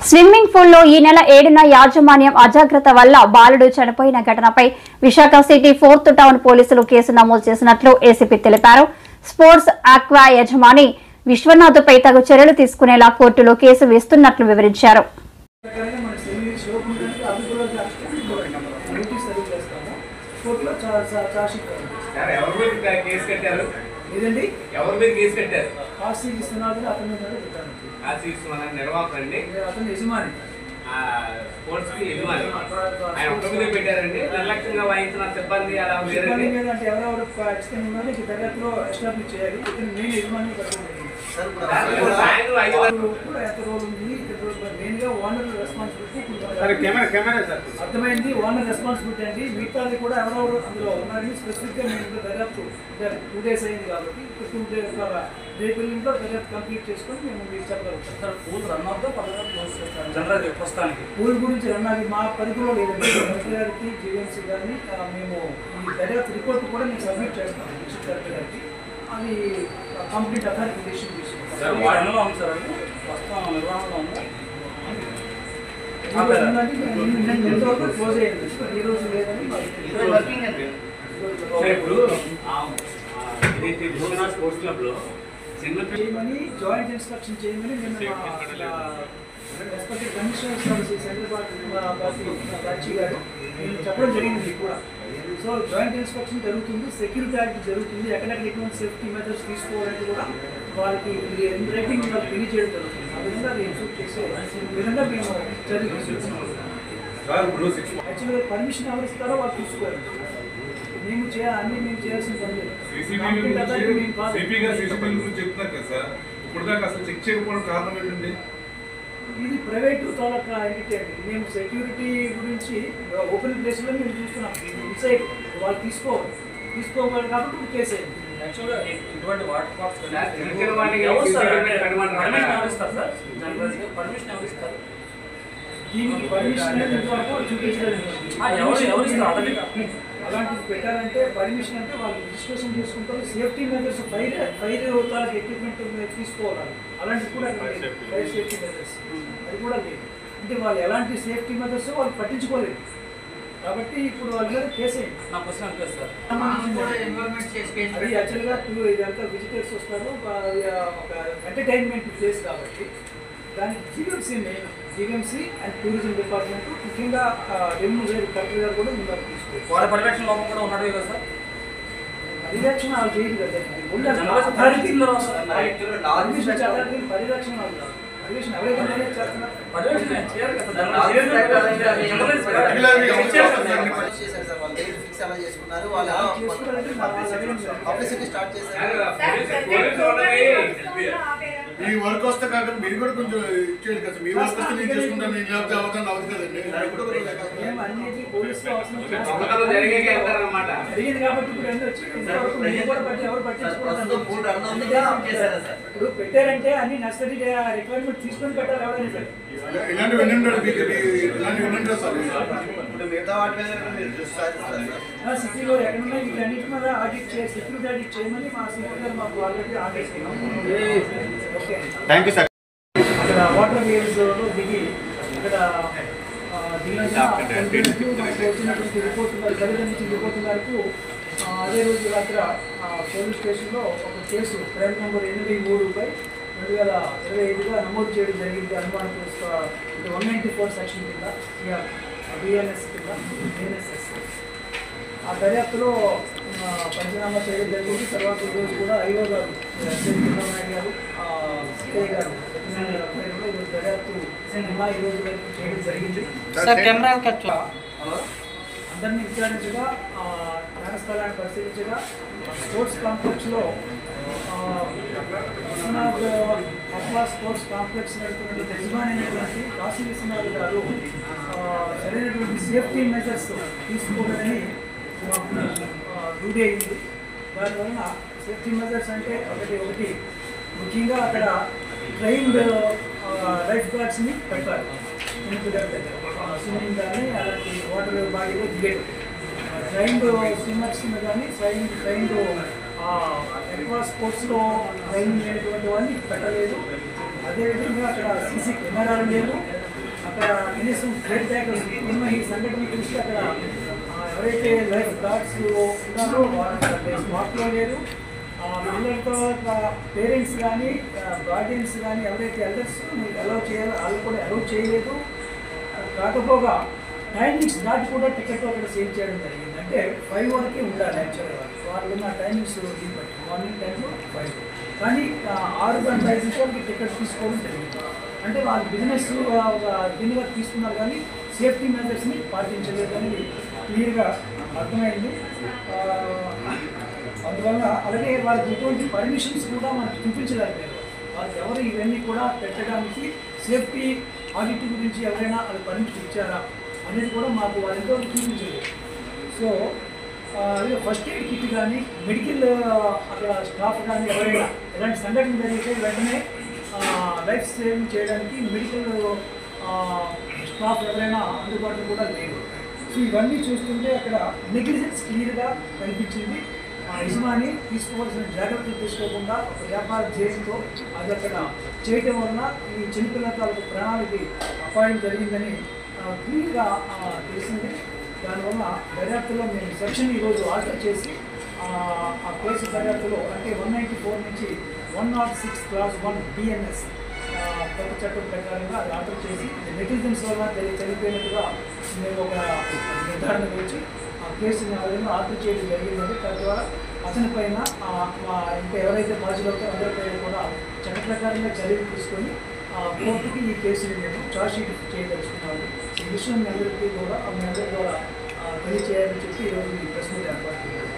Swimming పూల్లో ఈ నెల 7న యాజమాన్యం అజాగ్రత్త వల్ల బాలుడు చనిపోయిన ఘటనపై విశాఖ సిటీ 4th టౌన్ పోలీసులు కేసు నమోదు చేసినట్లు ఏసీపీ తెలిపారు. స్పోర్ట్స్ ఆక్వా యజమాని విశ్వనాథ్పై తగు చర్యలు తీసుకునేలా కోర్టులో కేసు వేస్తున్నట్లు వివరించారు. పెట్టారండి నిర్లక్ష్యంగా వాయించిన సిబ్బంది అలా ఎవరెవరు దర్యాప్తులో ఎస్టాబ్లిష్ చేయాలి. నేను యజమాని మెయిన్గా ఓనర్ రెస్పాన్సిబిలిటీ అర్థమైంది. ఓనర్ రెస్పాన్సిబిలిటీ అండి. మిగతాది కూడా ఎవరెవరు అందులో ఉన్నారని స్పెసిఫిక్గా మేము దర్యాప్తు 2 days అయింది కాబట్టి 2 days రేపు ఇంట్లో దర్యాప్తు కంప్లీట్ చేసుకొని మేము మీకు చెప్పగలుగుతాం. పూల్ రన్ అవుతా పూల్ గురించి రన్ అది మా పరిధిలో లేదండి. మంత్రి గారికి జీవీఎంసీ గారిని మేము ఈ దర్యాప్తు రిపోర్ట్ కూడా నేను సబ్మిట్ చేస్తాను డిస్ట్రిక్ట్ కలెక్టర్ గారికి. అది కంప్లీట్ అథారిటీ డెసిషన్ తీసుకుంటాం. క్లోజ్ అయ్యింది ఈ రోజు లేదని చేయమని జాయింట్ ఇన్స్ట్రక్షన్ చేయమని నేను రెస్పెక్టెడ్ కమిషనర్ సెంట్రల్ పార్టీ గారు నేను చెప్పడం జరిగింది కూడా. సో జాయింట్ ఇన్స్ట్రక్షన్ జరుగుతుంది, సెక్యూరిటీ యాక్ట్ జరుగుతుంది, ఎక్కడెక్కడ ఎటువంటి సేఫ్టీ మెజర్స్ తీసుకోవాలని కూడా వాళ్ళకి రేటింగ్ వాళ్ళకి తెలియజేయడం జరుగుతుంది. ఆ విధంగా అది ఎగ్జిక్యూట్ చేసే విధంగా మేము చర్యలు తీసుకుంటున్నాం. యాక్చువల్గా పర్మిషన్ ఎవరు ఇస్తారో వాళ్ళు తీసుకోవాలి. మేము అన్ని మేము చేయాల్సిన పని లేదు. ఇది ప్రైవేట్ తాలూకా ఎంటిటీ అండి. మేము సెక్యూరిటీ గురించి ఓపెన్ ప్లేస్లో మేము చూస్తున్నాం. ఇన్సైడ్ వాళ్ళు తీసుకోవాలి కాబట్టి కేసు దీనికి పర్మిషన్ అలాంటిది పెట్టారంటే పర్మిషన్ అంటే వాళ్ళు రిజిస్ట్రేషన్ చేసుకుంటారు. సేఫ్టీ మెజర్స్ ఫైర్ తాలూకు ఎక్విప్మెంట్ తీసుకోవాలి. అలాంటివి కూడా ఫైర్ సేఫ్టీ మెజర్స్ అది కూడా లేదు. అంటే వాళ్ళు ఎలాంటి సేఫ్టీ మెజర్స్ వాళ్ళు పట్టించుకోలేదు కాబట్టి ఇప్పుడు వాళ్ళ మీద కేసు అయింది. అది యాక్చువల్గా ఇదంతా విజిటర్స్ వస్తారు, ఒక ఎంటర్టైన్మెంట్ ప్లేస్ కాబట్టి దానికి జీవీఎంసీ అండ్ టూరిజం డిపార్ట్మెంట్ ముఖ్యంగా రెవెన్యూ కలెక్టర్ గారు కూడా ముందు తీసుకోవాలి. పరిరక్షణ లోపం కూడా ఉన్నాడు కదా సార్. పరిరక్షణ వాళ్ళు చేయదు కదా. పరిరక్షణ ఎవరైనా చేస్తున్నారు. మీ వర్క్ వస్తే కాక మీరు కూడా కొంచెం ఇచ్చేది కదా. మీ వర్క్ వస్తే నేను చేసుకుంటాను, నేను లేకపోతే అవుతాను అవుతుంది కదండి. జరిగింది కాబట్టి ఇప్పుడు పెట్టారంటే అన్ని నర్సరీ రిక్వైర్మెంట్ తీసుకొని పెట్టాలి. ఎవరైనా సరే ఇలాంటివి ఇలాంటివి సార్ సిటీలో ఎక్కడున్నా వీటన్నిటి మీద ఆడిట్ చేసి సెక్యూరిటీ ఆడిట్ చేయమని మా సీఎం గారు మాకు ఆల్రెడీ ఆర్డర్ చేస్తున్నాం. Thank you sir. ఇక్కడ వాటర్ వేవ్స్లో దిగి ఇక్కడ వచ్చినటువంటి రిపోర్ట్ రిపోర్ట్ వరకు అదే రోజు రాత్రి పోలీస్ స్టేషన్లో ఒక కేసు క్రైమ్ నెంబర్ 83/2025గా నమోదు చేయడం జరిగింది. అనుమానం 194 సెక్షన్ కింద బిఎన్ఎస్ కింద బిఎన్ఎస్ఎస్ ఆ దర్యాప్తులో పంచనామా చేయడం జరిగింది. తర్వాత ఈరోజు కూడా ఐఓ గారు చంద్రబాబు గారు సిఐ గారు ఈరోజు దర్యాప్తు ఈరోజు వరకు చేయడం జరిగింది. అందరినీ విచారించగా న్యాయస్థలాన్ని పరిశీలించగా స్పోర్ట్స్ కాంప్లెక్స్లో విశ్వనాథ్ స్పోర్ట్స్ కాంప్లెక్స్ నడుపుతున్న యజమాని అయినటువంటి కాశీ విశ్వనాథ్ గారు సరైనటువంటి సేఫ్టీ మెజర్స్ తీసుకోవాలని డ్యూటీ అయింది. దానివలన సేఫ్టీ మెజర్స్ అంటే ఒకటి ముఖ్యంగా అక్కడ ట్రైన్డ్ లైఫ్ గార్డ్స్ని పెట్టాలి. స్విమ్మింగ్ కానీ అలాంటి వాటర్ బాడీలో దిగేది ట్రైన్డ్ స్విమ్మర్స్ని కానీ ట్రైన్డ్ ఎక్కువ స్పోర్ట్స్లో ట్రైనింగ్ లేనటువంటి వాళ్ళని పెట్టలేదు. అదేవిధంగా అక్కడ సీసీ కెమెరాలు లేవు, అక్కడ కనీసం కేర్ టేకర్స్ ఉన్న ఈ సంఘటన చూసి అక్కడ ఎవరైతే లైఫ్ గార్డ్స్ ఉన్నారో వాళ్ళు స్పాట్లో లేరు. పిల్లలతో పేరెంట్స్ కానీ గార్డియన్స్ కానీ ఎవరైతే ఎల్డర్స్ అలౌ చేయాలో వాళ్ళు కూడా అలౌ చేయలేదు. కాకపోగా టైమింగ్స్ దాటి కూడా టికెట్ అక్కడ సేల్ చేయడం జరిగింది. అంటే 5 వరకే ఉండాలి యాక్చువల్గా వాళ్ళు ఉన్న టైమింగ్స్ దీన్ని బట్టి మార్నింగ్ 10 to 5. కానీ 6 గంటల 5 నిమిషాలకి టికెట్ తీసుకోవడం జరిగింది. అంటే వాళ్ళు బిజినెస్ దీనిగా తీసుకున్నారు కానీ సేఫ్టీ మెజర్స్ని పాటించలేదు అనేది క్లియర్గా అర్థమైంది. అందువల్ల అలాగే వాళ్ళకి ఎటువంటి పర్మిషన్స్ కూడా మనకు చూపించలేకపోయారు. వాళ్ళకి ఎవరు ఇవన్నీ కూడా పెట్టడానికి సేఫ్టీ ఆడిట్ గురించి ఎవరైనా వాళ్ళు పర్మిషన్ ఇచ్చారా అనేది కూడా మాకు వాళ్ళతో చూపించలేదు. సో ఫస్ట్ ఎయిడ్ కిట్ కానీ మెడికల్ అక్కడ స్టాఫ్ కానీ ఎవరైనా ఇలాంటి సంఘటన జరిగితే వెంటనే లైఫ్ సేవింగ్ చేయడానికి మెడికల్ స్టాఫ్ ఎవరైనా అందుబాటులో కూడా లేదు. సో ఇవన్నీ చూస్తుంటే అక్కడ నెగ్లిజెన్స్ క్లియర్గా కనిపించింది. యజమాని తీసుకోవాల్సిన జాగ్రత్తలు తీసుకోకుండా ఒక వ్యాపార ధ్యేయంతో అది అక్కడ చేయటం వలన ఈ చిన్నపిల్లల ప్రాణాలకి అపాయం జరిగిందని క్లియర్గా తెలిసింది. దానివల్ల దర్యాప్తులో మేము సెక్షన్ ఈరోజు ఆర్డర్ చేసి ఆ కేసు దర్యాప్తులో అంటే 194 నుంచి 106 క్లాస్ 1 BNS కొత్త చట్టం ప్రకారంగా అది ఆర్డర్ చేసి నెటిజన్స్ వల్ల చనిపోయినట్టుగా మేము ఒక నిర్ధారణ వచ్చి ఆ కేసుని ఎవరైనా ఆర్డర్ చేయడం జరిగిందంటే తద్వారా అతని పైన ఇంకా ఎవరైతే బాధ్యులు అవుతారో అందరిపైన కూడా చట్ట ప్రకారంగా చర్యలు తీసుకొని కోర్టుకి ఈ కేసుని మేము ఛార్జ్షీట్ చేయదలుచుకున్నాము. ఈ విషయం మీ అందరికీ కూడా మీ అందరి ద్వారా తెలియజేయాలని చెప్పి ఈరోజు ఈ ప్రశ్న ఏర్పాటు చేయాలి.